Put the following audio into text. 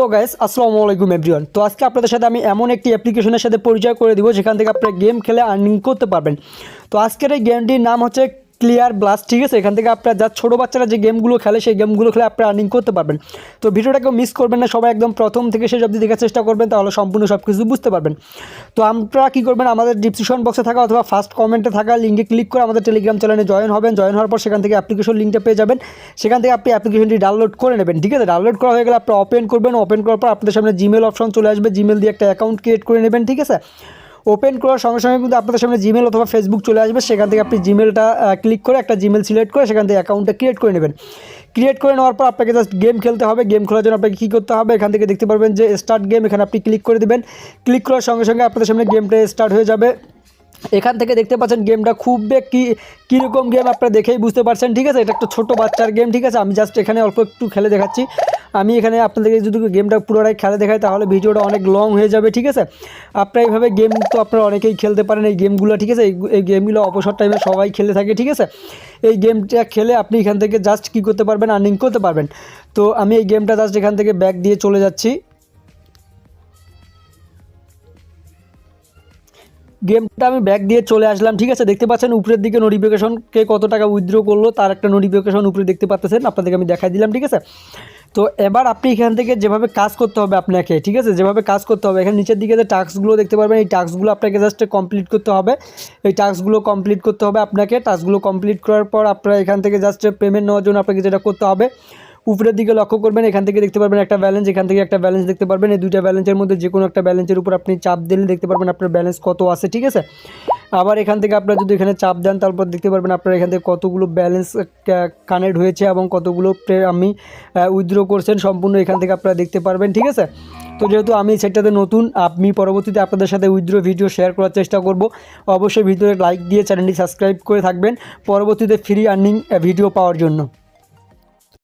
So guys আসসালামু আলাইকুম everyone. তো আজকে আপনাদের সাথে আমি এমন একটি অ্যাপ্লিকেশনের সাথে পরিচয় করে দিব যেখান থেকে আপনারা গেম খেলে আর্নিং করতে পারবেন। তো আজকের এই গেমটির নাম হচ্ছে ক্লিয়ার ব্লাস্ট, ঠিক আছে। এখান থেকে আপনারা যা ছোটো বাচ্চারা যে গেমগুলো খেলে সেই গেমগুলো খেলে আপনারা আর্নিং করতে পারবেন। তো ভিডিওটাকে মিস করবেন না, সবাই একদম প্রথম থেকে শেষ অবধি দেখার চেষ্টা করবেন, তাহলে সম্পূর্ণ সব কিছু বুঝতে পারবেন। তো আপনারা কী করবেন, আমাদের ডিসক্রিপশন বক্সে থাকা অথবা ফার্স্ট কমেন্টে থাকা লিঙ্কে ক্লিক করে আমাদের টেলিগ্রাম চ্যানেলে জয়েন হবেন। জয়েন হওয়ার পর সেখান থেকে অ্যাপ্লিকেশন লিঙ্কটা পেয়ে যাবেন। সেখান থেকে আপনি অ্যাপ্লিকেশনটি ডাউনলোড করে নেবেন, ঠিক আছে। ডাউনলোড করা হয়ে গেলে আপনি ওপেন করবেন। ওপেন করার পর আপনাদের সামনে জিমেল অপশন চলে আসবে। জিমেল দিয়ে একটা অ্যাকাউন্ট ক্রিয়েট করে নেবেন, ঠিক আছে। ওপেন করার সঙ্গে সঙ্গে কিন্তু আপনাদের সামনে জিমেল অথবা ফেসবুক চলে আসবে। সেখান থেকে আপনি জিমেলটা ক্লিক করে একটা জিমেল সিলেক্ট করে সেখান থেকে অ্যাকাউন্টটা ক্রিয়েট করে নেবেন। ক্রিয়েট করে নেওয়ার পর আপনাকে জাস্ট গেম খেলতে হবে। গেম খেলার জন্য আপনাকে কী করতে হবে, এখান থেকে দেখতে পারবেন যে স্টার্ট গেম, এখানে আপনি ক্লিক করে দেবেন। ক্লিক করার সঙ্গে সঙ্গে আপনাদের সামনে গেমটা স্টার্ট হয়ে যাবে। এখান থেকে দেখতে পাচ্ছেন গেমটা খুব কীরকম গেম আপনারা দেখেই বুঝতে পারছেন, ঠিক আছে। এটা একটা ছোটো বাচ্চার গেম, ঠিক আছে। আমি জাস্ট এখানে অল্প একটু খেলে দেখাচ্ছি। আমি এখানে আপনাদেরকে যদি গেমটা পুরোটাই খেলে দেখাই তাহলে ভিডিওটা অনেক লং হয়ে যাবে, ঠিক আছে। আপনারা এইভাবে গেম তো আপনারা অনেকেই খেলতে পারেন এই গেমগুলো, ঠিক আছে। এই গেমগুলো অবসর টাইমে সবাই খেলে থাকে, ঠিক আছে। এই গেমটা খেলে আপনি এখান থেকে জাস্ট কী করতে পারবেন, আর্নিং করতে পারবেন। তো আমি এই গেমটা জাস্ট এখান থেকে ব্যাক দিয়ে চলে যাচ্ছি। গেমটা আমি ব্যাক দিয়ে চলে আসলাম, ঠিক আছে। দেখতে পাচ্ছেন উপরের দিকে নোটিফিকেশন কে কত টাকা উইথড্র করলো তার একটা নোটিফিকেশন উপরে দেখতে পাচ্ছেন, আপনাদেরকে আমি দেখাই দিলাম, ঠিক আছে। তো এবার আপনি এখান থেকে যেভাবে কাজ করতে হবে আপনাকে, ঠিক আছে, যেভাবে কাজ করতে হবে, এখানে নিচের দিকে যে টাস্কগুলো দেখতে পারবেন এই টাস্কগুলো আপনাকে জাস্ট কমপ্লিট করতে হবে। এই টাস্কগুলো কমপ্লিট করতে হবে আপনাকে। টাস্কগুলো কমপ্লিট করার পর আপনারা এখান থেকে জাস্ট পেমেন্ট নেওয়ার জন্য আপনাকে যেটা করতে হবে, উপরের দিকে লক্ষ্য করবেন, এখান থেকে দেখতে পারবেন একটা ব্যালেন্স, এখান থেকে একটা ব্যালেন্স দেখতে পারবেন। এই দুইটা ব্যালেন্সের মধ্যে যে কোনো একটা ব্যালেন্সের উপর আপনি চাপ দিলে দেখতে পারবেন আপনার ব্যালেন্স কত আছে, ঠিক আছে। আবার এখান থেকে আপনারা যদি এখানে চাপ দেন তারপর দেখতে পারবেন আপনারা এখান থেকে কতগুলো ব্যালেন্স কানেক্ট হয়েছে এবং কতগুলো আমি উইথড্র করছেন, সম্পূর্ণ এখান থেকে আপনারা দেখতে পারবেন, ঠিক আছে। তো যেহেতু আমি সেটাতে নতুন, আমি পরবর্তীতে আপনাদের সাথে উইথড্র ভিডিও শেয়ার করার চেষ্টা করব। অবশ্যই ভিডিওতে লাইক দিয়ে চ্যানেলটি সাবস্ক্রাইব করে থাকবেন পরবর্তীতে ফ্রি আর্নিং ভিডিও পাওয়ার জন্য।